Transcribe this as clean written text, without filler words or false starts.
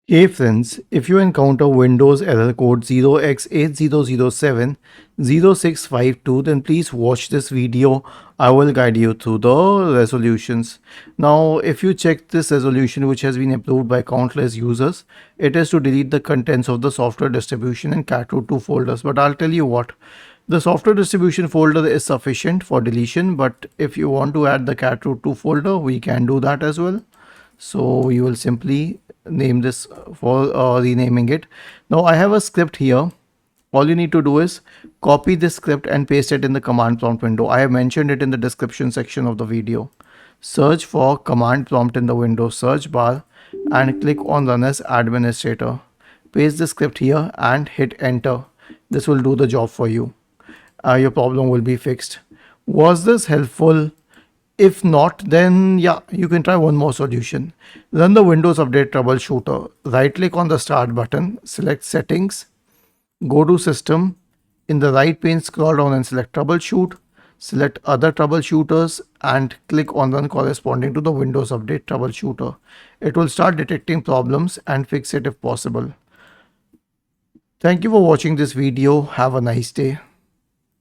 Hey friends, if you encounter Windows error code 0x80070652, then please watch this video. I will guide you through the resolutions. Now, if you check this resolution which has been approved by countless users, it is to delete the contents of the software distribution and cat root 2 folders. But I'll tell you what, the software distribution folder is sufficient for deletion, but if you want to add the cat root 2 folder, we can do that as well. So we will simply name this for renaming it. Now I have a script here. All you need to do is copy this script and paste it in the command prompt window. I have mentioned it in the description section of the video. Search for command prompt in the Windows search bar and click on run as administrator. Paste the script here and hit enter. This will do the job for you. Your problem will be fixed. Was this helpful? If not, then yeah, you can try one more solution. Run the Windows Update Troubleshooter. Right click on the Start button, select Settings, go to System. In the right pane, scroll down and select Troubleshoot. Select Other Troubleshooters and click on Run corresponding to the Windows Update Troubleshooter. It will start detecting problems and fix it if possible. Thank you for watching this video. Have a nice day.